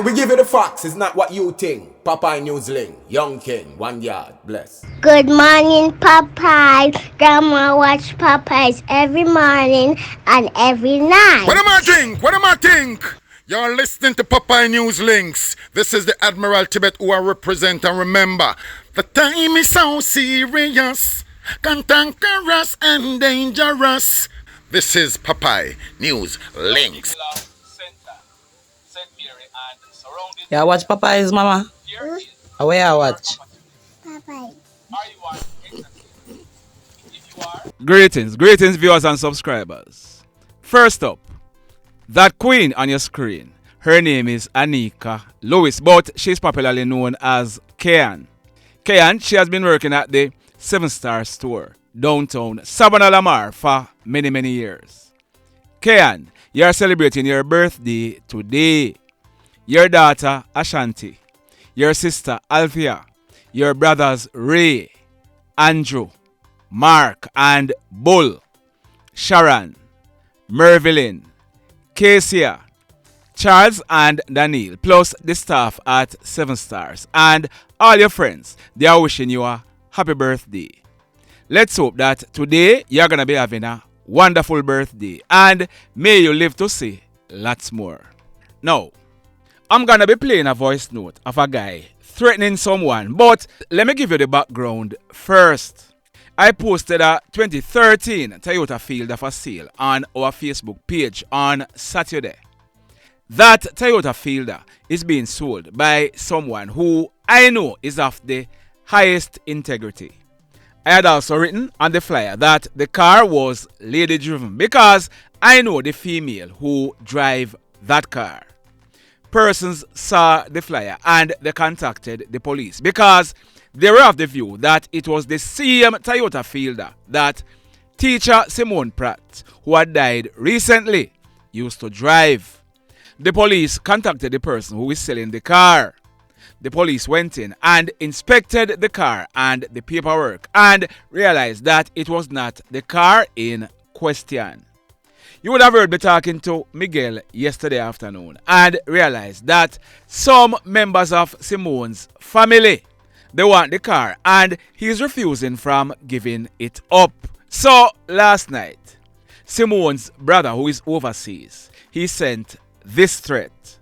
We give you the facts, it's not what you think. Popeye Newsling, Young King, 1 yard, bless. Good morning, Popeye. Grandma watch Popeyes every morning and every night. What am I think? What am I think? You're listening to Popeye News Links. This is the Admiral Tibet who I represent, and remember, the time is so serious, cantankerous and dangerous. This is Popeye News Links. Yeah, watch Popeyes, mama. Where I watch? Popeye. Greetings, viewers and subscribers. First up, that queen on your screen, her name is Anika Lewis, but she's popularly known as Kayan. Kayan, she has been working at the 7-Star store, downtown Savannah Lamar for many years. Kayan, you are celebrating your birthday today. Your daughter Ashanti, your sister Althea, your brothers Ray, Andrew, Mark and Bull, Sharon, Mervylin, Cassia, Charles and Daniel, plus the staff at 7 Stars and all your friends, they are wishing you a happy birthday. Let's hope that today you're going to be having a wonderful birthday and may you live to see lots more. Now, I'm going to be playing a voice note of a guy threatening someone, but let me give you the background first. I posted a 2013 Toyota Fielder for sale on our Facebook page on Saturday. That Toyota Fielder is being sold by someone who I know is of the highest integrity. I had also written on the flyer that the car was lady driven because I know the female who drive that car. Persons saw the flyer and they contacted the police because they were of the view that it was the same Toyota Fielder that teacher Simone Pratt, who had died recently, used to drive. The police contacted the person who is selling the car. The police went in and inspected the car and the paperwork and realized that it was not the car in question. You would have heard me talking to Miguel yesterday afternoon and realized that some members of Simone's family, they want the car and he's refusing from giving it up. So last night, Simone's brother, who is overseas, he sent this threat.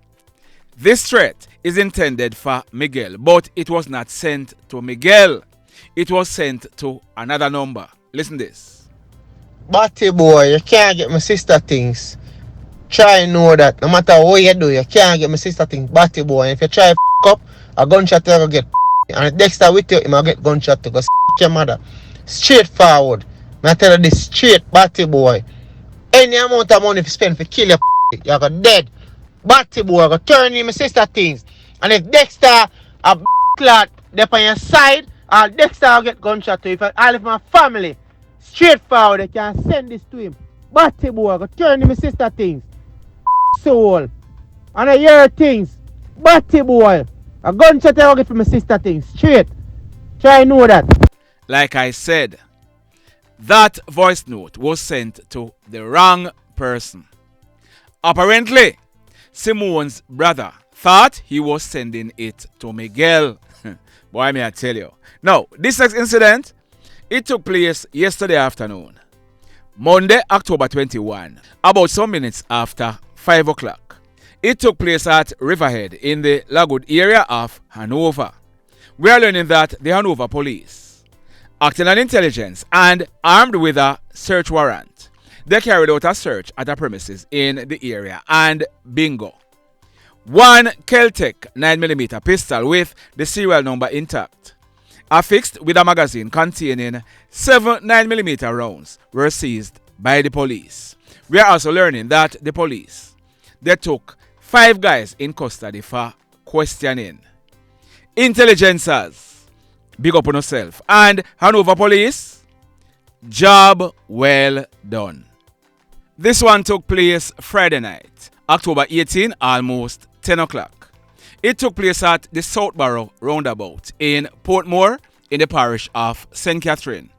This threat is intended for Miguel, but it was not sent to Miguel. It was sent to another number. Listen this. Batty boy, you can't get my sister things. Try and know that. No matter what you do, you can't get my sister things. Batty boy, and if you try up, a gunshot you get and the Dexter with you, you might get gunshot to go your mother. Straightforward. I tell you this straight, batty boy. Any amount of money if you spend for kill your you're gonna dead. Batty boy, I'm gonna turn you my sister things. And if Dexter a clot there on your side, or Dexter will get gunshot to you. If all of my family straightforward, they can send this to him. Batty boy, I'm gonna turn you my sister things. Soul. And I hear things. Batty boy. A gunshot I will get for my sister things. Straight. Try and know that. Like I said, that voice note was sent to the wrong person. Apparently, Simone's brother thought he was sending it to Miguel. Boy, may I tell you. Now, this next incident, it took place yesterday afternoon. Monday, October 21, about some minutes after 5 o'clock. It took place at Riverhead in the Lagoon area of Hanover. We are learning that the Hanover police, acting on intelligence and armed with a search warrant, they carried out a search at a premises in the area and bingo. One KlTech 9mm pistol with the serial number intact, affixed with a magazine containing 7 9mm rounds, were seized by the police. We are also learning that the police, they took 5 guys in custody for questioning. Intelligencers, big up on yourself. And Hanover police, job well done. This one took place Friday night, October 18, almost 10 o'clock. It took place at the Southborough roundabout in Portmore in the parish of St. Catherine.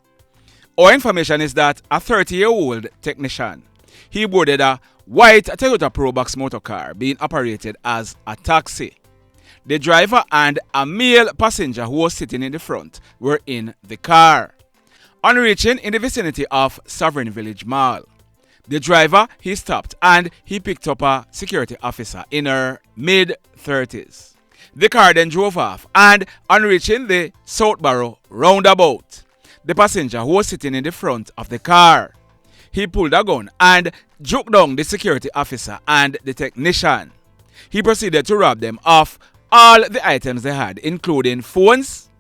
Our information is that a 30-year-old technician, he boarded a white Toyota Probox motor car being operated as a taxi. The driver and a male passenger who was sitting in the front were in the car. On reaching in the vicinity of Sovereign Village Mall, the driver, he stopped and he picked up a security officer in her mid-30s. The car then drove off, and on reaching the Southborough roundabout, the passenger who was sitting in the front of the car, he pulled a gun and juked down the security officer and the technician. He proceeded to rob them of all the items they had, including phones,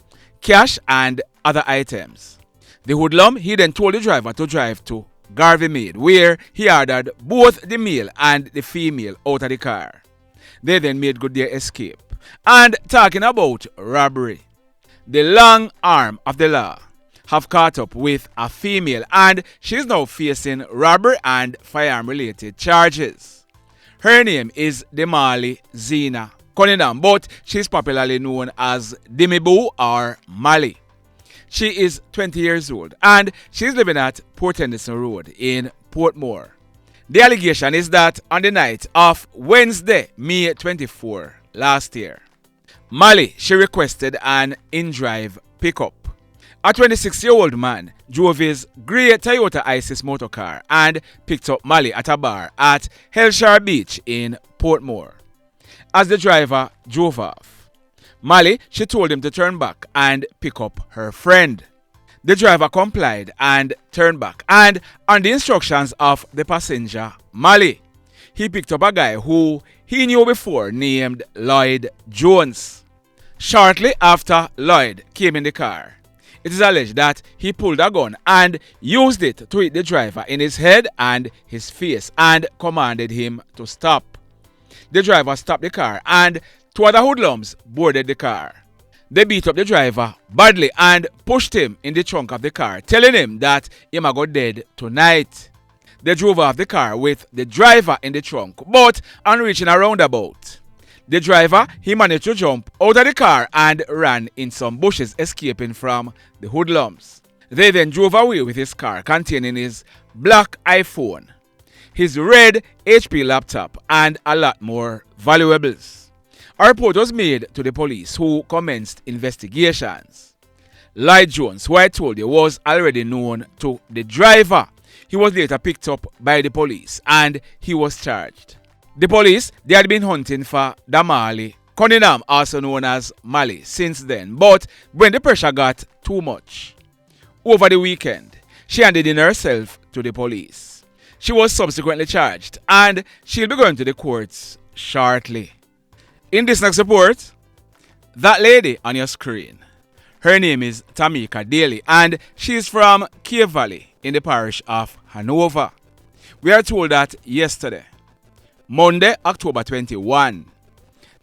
cash, and other items. The hoodlum, he then told the driver to drive to Garvey Mead, where he ordered both the male and the female out of the car. They then made good their escape. And talking about robbery, the long arm of the law have caught up with a female, and she is now facing robbery and firearm related charges. Her name is Dimali Zena Cunningham, but she is popularly known as Dimmii or Mali. She is 20 years old and she is living at Port Henderson Road in Portmore. The allegation is that on the night of Wednesday, May 24 last year, Mali, she requested an in-drive pickup. A 26-year-old man drove his grey Toyota Isis motor car and picked up Mali at a bar at Hellshire Beach in Portmore. As the driver drove off, Mali, she told him to turn back and pick up her friend. The driver complied and turned back, and on the instructions of the passenger, Mali, he picked up a guy who he knew before named Lloyd Jones. Shortly after Lloyd came in the car, it is alleged that he pulled a gun and used it to hit the driver in his head and his face and commanded him to stop. The driver stopped the car and two other hoodlums boarded the car. They beat up the driver badly and pushed him in the trunk of the car, telling him that he might go dead tonight. They drove off the car with the driver in the trunk, but on reaching a roundabout, the driver, he managed to jump out of the car and ran in some bushes, escaping from the hoodlums. They then drove away with his car containing his black iPhone, his red HP laptop, and a lot more valuables. A report was made to the police, who commenced investigations. Lloyd Jones, who I told you was already known to the driver, he was later picked up by the police and he was charged. The police, they had been hunting for Dimali Cunningham, also known as Mali, since then, but when the pressure got too much, over the weekend, she handed in herself to the police. She was subsequently charged and she'll be going to the courts shortly. In this next report, that lady on your screen, her name is Tameka Daley, and she is from Cave Valley in the parish of Hanover. We are told that yesterday, Monday, October 21,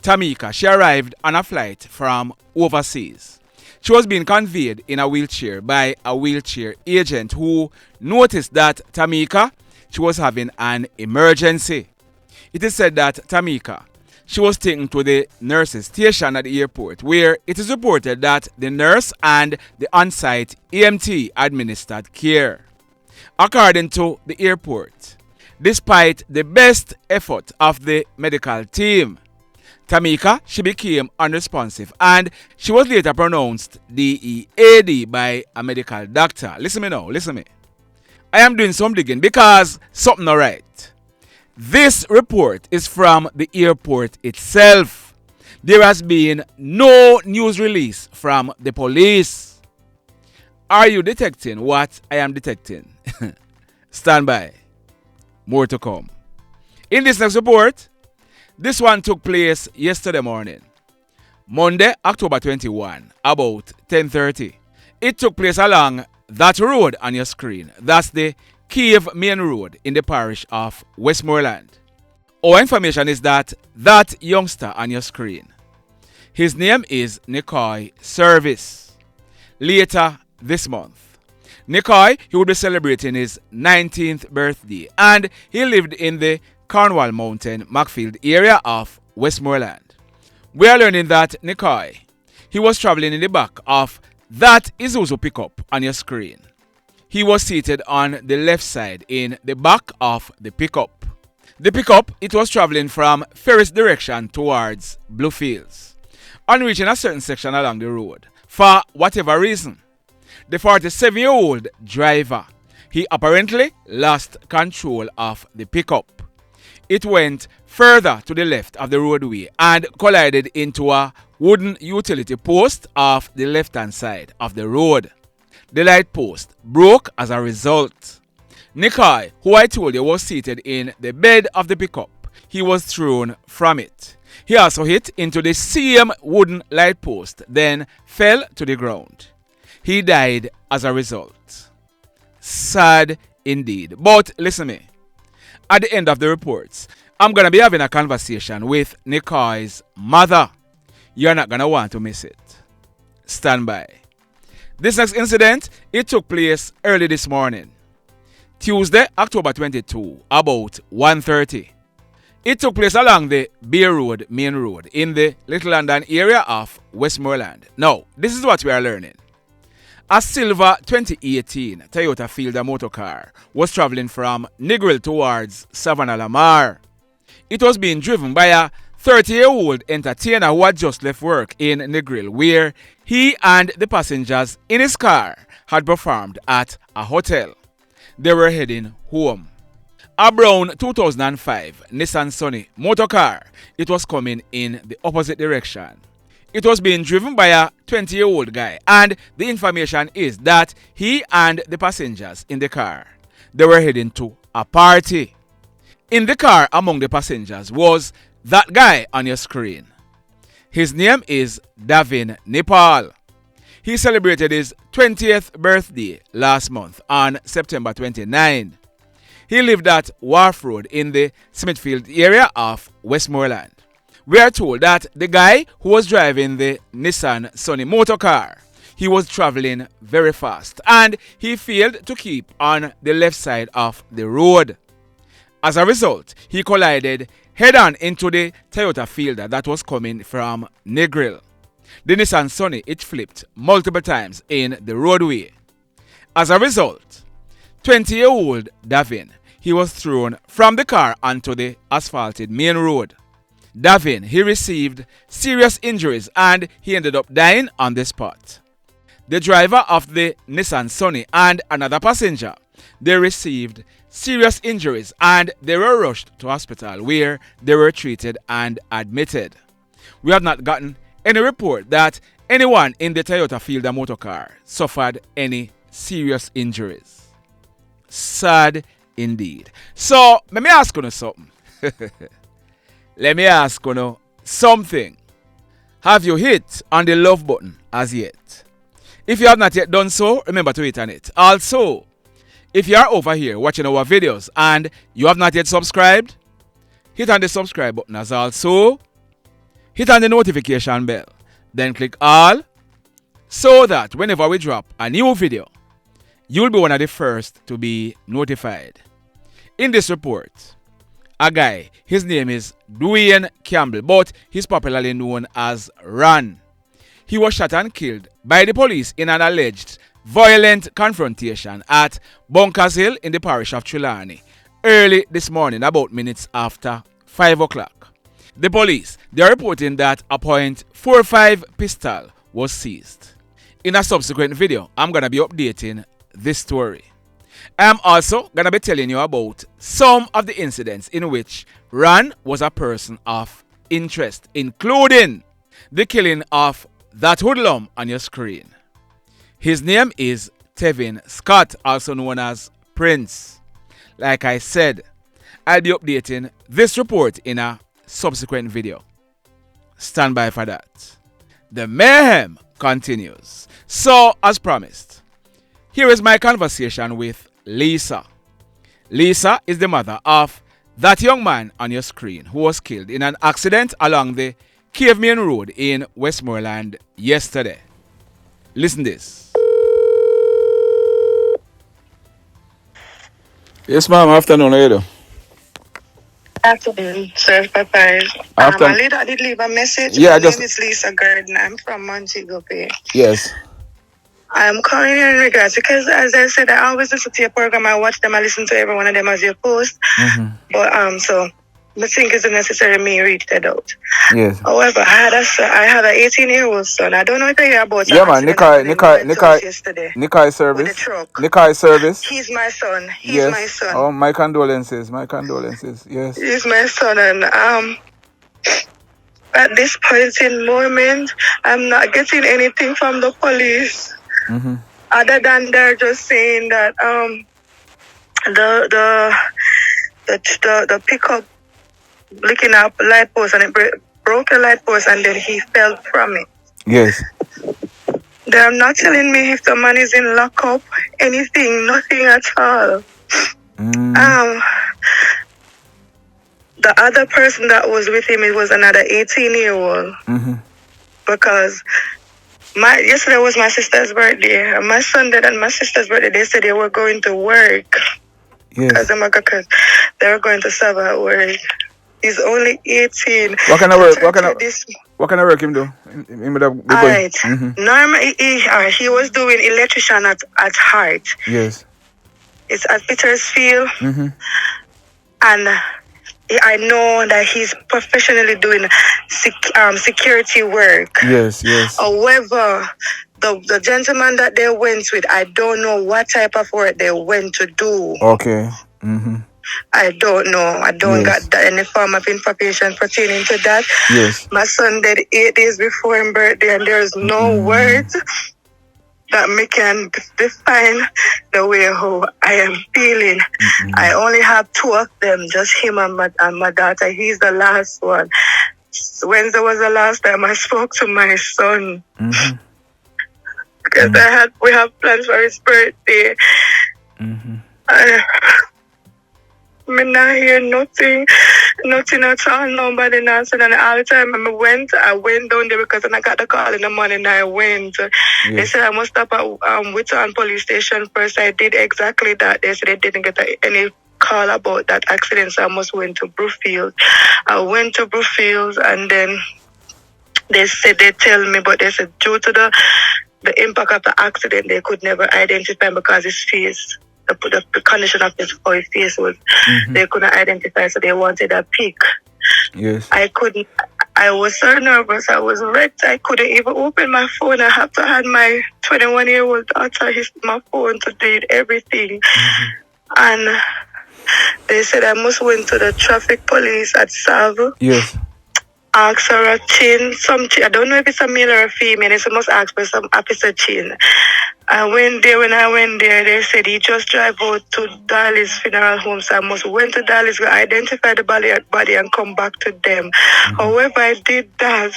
Tameka, she arrived on a flight from overseas. She was being conveyed in a wheelchair by a wheelchair agent who noticed that Tameka, she was having an emergency. It is said that Tameka, she was taken to the nurse's station at the airport, where it is reported that the nurse and the on-site EMT administered care. According to the airport, despite the best effort of the medical team, Tameka, she became unresponsive and she was later pronounced DEAD by a medical doctor. Listen me now, listen me. I am doing some digging because something not right. This report is from the airport itself. There has been no news release from the police. Are you detecting what I am detecting? Stand by. More to come. In this next report, this one took place yesterday morning, Monday, October 21, about 10:30. It took place along that road on your screen. That's the Cave Main Road in the parish of Westmoreland. Our information is that youngster on your screen, his name is Nickoy Service. Later this month, Nickoy, he would be celebrating his 19th birthday, and he lived in the Cornwall Mountain, Macfield area of Westmoreland. We are learning that Nickoy, he was traveling in the back of that Isuzu pickup on your screen. He was seated on the left side in the back of the pickup. The pickup, it was traveling from Ferris direction towards Bluefields. On reaching a certain section along the road, for whatever reason, the 47-year-old driver, he apparently lost control of the pickup. It went further to the left of the roadway and collided into a wooden utility post off the left-hand side of the road. The light post broke as a result. Nickoy, who I told you was seated in the bed of the pickup, he was thrown from it. He also hit into the same wooden light post, then fell to the ground. He died as a result. Sad indeed. But listen to me. At the end of the reports, I'm going to be having a conversation with Nickoy's mother. You're not going to want to miss it. Stand by. This next incident, it took place early this morning. Tuesday, October 22, about 1:30. It took place along the Bay Road main road in the Little London area of Westmoreland. Now, this is what we are learning. A silver 2018 Toyota Fielder motor car was traveling from Negril towards Savannah Lamar. It was being driven by a 30-year-old entertainer who had just left work in Negril, where he and the passengers in his car had performed at a hotel. They were heading home. A brown 2005 Nissan Sunny motor car, it was coming in the opposite direction. It was being driven by a 20-year-old guy, and the information is that he and the passengers in the car, they were heading to a party. In the car among the passengers was that guy on your screen. His name is Davin Nepaul. He celebrated his 20th birthday last month on September 29. He lived at Wharf Road in the Smithfield area of Westmoreland. We are told that the guy who was driving the Nissan Sunny motor car, he was traveling very fast and he failed to keep on the left side of the road. As a result, he collided head-on into the Toyota Fielder that was coming from Negril. The Nissan Sunny, it flipped multiple times in the roadway. As a result, 20-year-old Davin, he was thrown from the car onto the asphalted main road. Davin, he received serious injuries and he ended up dying on the spot. The driver of the Nissan Sunny and another passenger, they received serious injuries and they were rushed to hospital where they were treated and admitted. We have not gotten any report that anyone in the Toyota Fielder motor car suffered any serious injuries. Sad indeed. So, let me ask you something. Let me ask you something. Have you hit on the love button as yet? If you have not yet done so, remember to hit on it. Also, if you are over here watching our videos and you have not yet subscribed, hit on the subscribe button as also. Hit on the notification bell. Then click all so that whenever we drop a new video, you'll be one of the first to be notified. In this report, a guy, his name is Dwayne Campbell, but he's popularly known as Ron. He was shot and killed by the police in an alleged violent confrontation at Bunkers Hill in the parish of Trelawny early this morning, about minutes after 5 o'clock. The police, they are reporting that a .45 pistol was seized. In a subsequent video, I'm going to be updating this story. I'm also going to be telling you about some of the incidents in which Ron was a person of interest, including the killing of that hoodlum on your screen. His name is Tevin Scott, also known as Prince. Like I said, I'll be updating this report in a subsequent video. Stand by for that. The mayhem continues. So, as promised, here is my conversation with Lisa. Lisa is the mother of that young man on your screen who was killed in an accident along the Cave Main Road in Westmoreland yesterday. Listen this. Yes, ma'am. Afternoon, how you doing? Afternoon, sir. Bye-bye. Afternoon. I did leave a message. Yeah, My name is Lisa Gardner. I'm from Montego Bay. Yes. I'm calling you in regards because, as I said, I always listen to your program. I watch them. I listen to every one of them as you post. But so I think it's necessary me reach that out. Yes. However, I have an 18-year-old son. I don't know if you hear about Yeah, man. Nickoy service. with the truck. Nickoy service. He's my son. He's Yes. my son. Oh, my condolences. My condolences. Yes. He's my son, and at this point in moment, I'm not getting anything from the police. Other than they're just saying that the pickup licking up light post and it broke a light post and then he fell from it. Yes. They're not telling me if the man is in lockup, anything, nothing at all. The other person that was with him, it was another 18-year-old. Because yesterday was my sister's birthday. My son did and my sister's birthday. They said they were going to work. Yes. Because they were going to serve at work. He's only 18. What kind of work? What kind of work him do? Alright. Normally, he was doing electrician at Heart. Yes. It's at Petersfield. And I know that he's professionally doing security work. Yes. However, the gentleman that they went with, I don't know what type of work they went to do. Okay. I don't know. I don't got any form of information pertaining to that. Yes. My son died 8 days before his birthday, and there's no words that me can define the way how I am feeling. I only have 2 of them, just him and my daughter. He's the last one. Wednesday was the last time I spoke to my son. Because we have plans for his birthday. I not hear nothing at all. Nobody answered. And all the time I went down there because when I got the call in the morning, I went. They said I must stop at Whitton police station first. I did exactly that. They said they didn't get any call about that accident, so I must went to Brookfield. I went to Brookfield, and then they said they tell me, but they said due to the impact of the accident, they could never identify him because his face, the condition of his face was, they couldn't identify, so they wanted a pic. Yes. I was so nervous. I was wrecked. I couldn't even open my phone. I had to have my 21-year-old daughter my phone to do everything. And they said I must went to the traffic police at Salvo. Yes. Ask for a chin, I don't know if it's a male or a female, so must ask for some officer chin. When I went there, they said he just drive out to Daley's funeral home, so I must went to Daley's, identify the body and come back to them. However, I did that.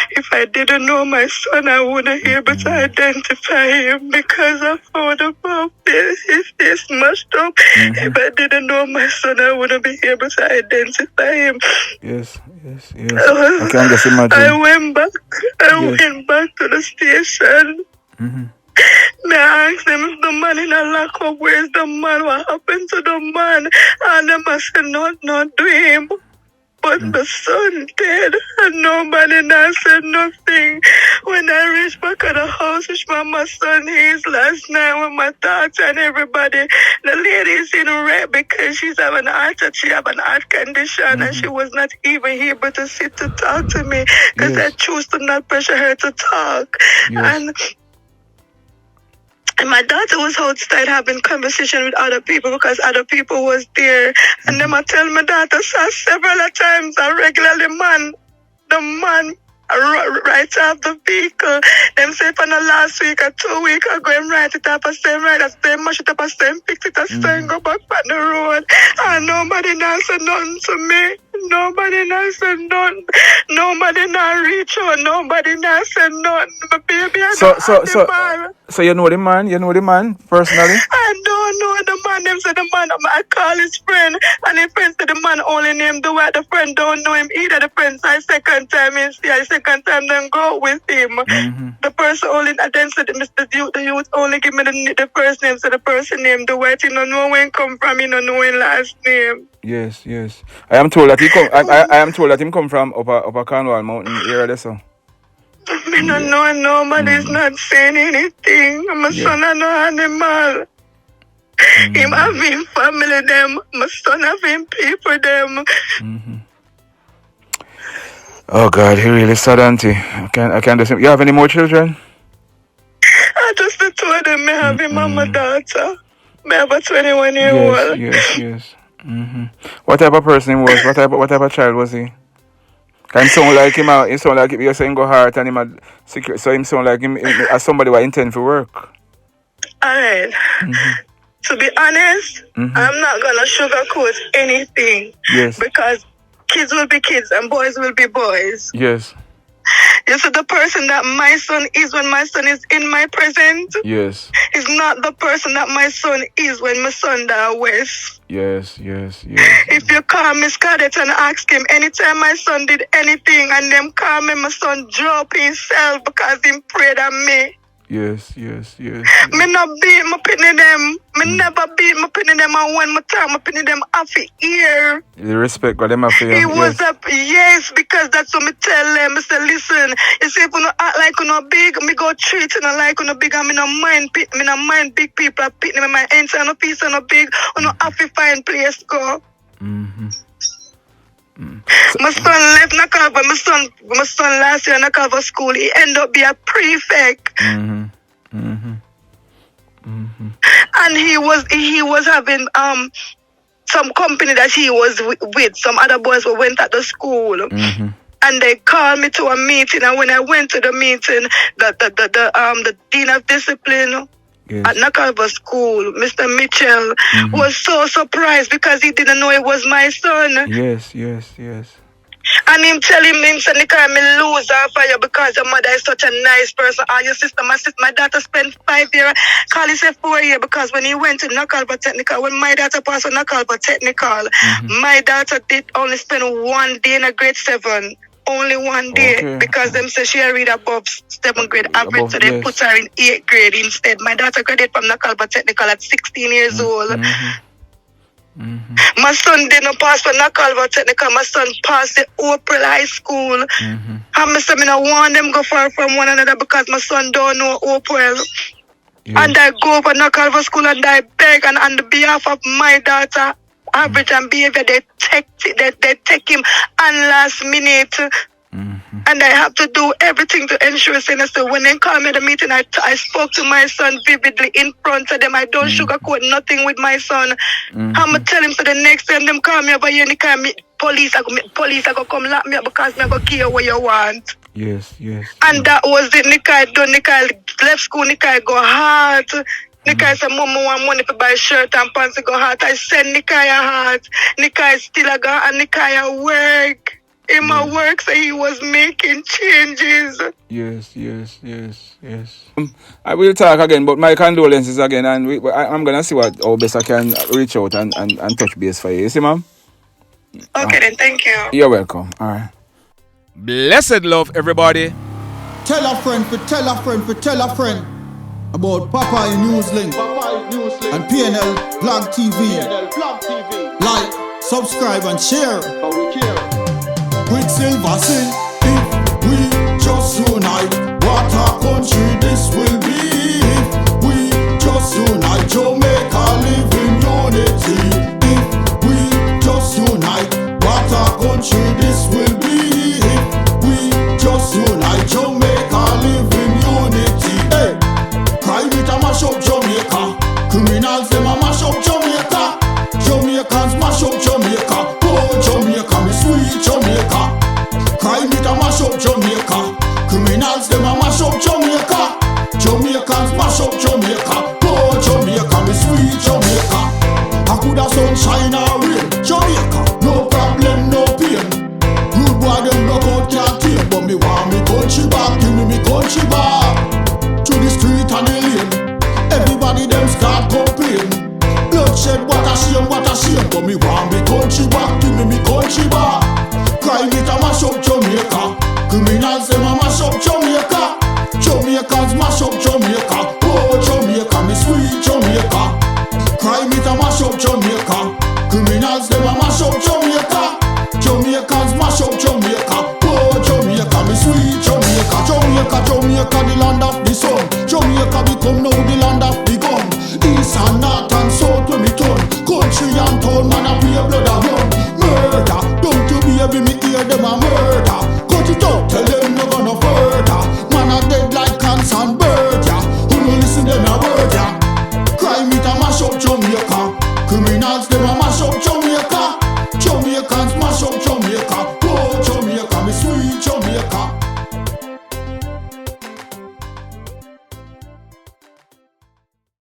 If I didn't know my son, I wouldn't be able to identify him because I found about his face smashed up. If I didn't know my son, I wouldn't be able to identify him. Yes. I can just imagine. I went back to the station. I asked them if the man in a lockup, where's the man? What happened to the man? And them I said, not to him. But the son dead, and nobody now said nothing. When I reached back at the house, which my son is last night with my daughter and everybody, the lady is in red because she have an heart condition, and she was not even able to sit to talk to me because I chose to not pressure her to talk. And my daughter was outside having conversation with other people because other people was there. And then I tell my daughter several times, regularly the man right off the vehicle. Them say for the last week or 2 weeks ago, him right it up, I say right, I say mash it up, I say fix it, I say go back on the road. And nobody now said nothing to me. Nobody now said nothing. Nobody now reach out. Nobody now said nothing. But baby, So you know the man? You know the man personally? I don't know the man. Them said the man. I call his friend, and his friend said the man only named the way. The friend don't know him either. The friend said second time he see. Second time then go with him. The person only then said Mr. The youth only give me the first name. So the person named the white. He don't know where he come from. He don't know his last name. Yes. I am told that he come. I am told that him come from upper Cornwall Mountain area there, so. Me don't know, nobody's not saying anything. My son are no animal. Him having family them, my son having people them. Oh God, he really sad, auntie. I can't do something. You have any more children? I just told them me have him and my daughter. Me have a 21-year-old. Yes. What type of person he was? What type of child was he? Can sound like him? He sound like you're saying go hard and him a secret. So him sound like him as somebody who intend for work. Alright. To be honest, I'm not gonna sugarcoat anything. Yes. Because kids will be kids and boys will be boys. Yes. You see, the person that my son is when my son is in my present Yes. is not the person that my son is when my son that West. Yes. If you call Miss Cadet and ask him anytime my son did anything and them call me, my son drop himself because he prayed on me. Yes. Me not beat my penny them. Me never beat my penny them, and when my time my penny them off the ear. The respect got them off here. He was up, yes, because that's what me tell them. I say, listen, you see, if you not act like you not big, me go treat you not like you not big, and me not mind big people. I pick them in my ends and a piece and a big, you not have to find place to go. My son left Nakava. My son last year in Nakava school. He ended up being a prefect. And he was having some company that he was with. Some other boys who went at the school. And they called me to a meeting. And when I went to the meeting, the dean of discipline at Nakava school, Mr. Mitchell, was so surprised because he didn't know it was my son. Yes. And him telling me, Nickoy, me lose her for you because your mother is such a nice person. And your sister, my daughter spent 5 years, call it 4 years, because when he went to Nakalpa Technical, when my daughter passed on Nakalpa Technical, my daughter did only spend 1 day in a grade 7. Only 1 day, because them say she read above 7th grade average, so they put her in 8th grade instead. My daughter graduated from Nakalpa Technical at 16 years old. My son didn't pass for Nakalpa Technical. My son passed the April High School. And I said, I want them go far from one another because my son don't know April. And I go over Nakalpa School and I beg, and on the behalf of my daughter, average and behavior, they take him on last minute. And I have to do everything to ensure Zena. So when they call me at the meeting, I spoke to my son vividly in front of them. I don't sugarcoat nothing with my son. I'm going to tell him, so the next time them call me over here, they call me police, I go come lock me up because I go care what you want. Yes. And that was it. Nickoy left school, Nickoy go hard. Nickoy said, Mama want money to buy shirt and pants to go hard. I send Nickoy a heart. Nickoy still a go and Nickoy work. In my work, so he was making changes. Yes. I will talk again, but my condolences again, and I'm gonna see how best I can reach out and touch base for you. You see, ma'am? Okay, then, thank you. You're welcome. All right. Blessed love, everybody. Tell a friend about Popeye Newslink and PNL Blog TV. Like, subscribe, and share. Quicksilver sing, if we just unite, what a country this will be. If we just unite, Jamaica live in unity. If we just unite, what a country this will be. If we just unite, Jamaica live in unity. Hey, crime it a mash up Jamaica. Criminals them a mash up Jamaica. Jamaicans mash up Jamaica. Oh Jamaica, me sweet Jamaica. Crime it a mash up Jamaica. Criminals them a mash up Jamaica. Jamaicans mash up Jamaica. Oh Jamaica, me sweet Jamaica. I coulda sunshine or rain. Jamaica, no problem, no pain. Rude boy them no out can't tame, but me want me country back. Give me country back. To the street and the lane. Everybody them start complain. Bloodshed, what a shame, but me want me country back. Give me country back. Crime it a mash up Jamaica. Criminals them a mash up Jamaica. Jamaicans mash up Jamaica. Oh Jamaica, me sweet Jamaica. Crime it a mash up Jamaica. Criminals them a mash up Jamaica. Jamaicans mash up Jamaica. Oh Jamaica, me sweet Jamaica. Jamaica. Jamaica, the land of the sun. Jamaica become now the land of the gun. East and north and south when me turn. Country and town, man, I pay blood a run. Murder, don't you baby, me hear them a murder. Cut it out, tell them no gonna further. Man a dead like cancer and bird, yeah. Who no listen them a word, yeah. Crime it a mash up Jamaica. Criminals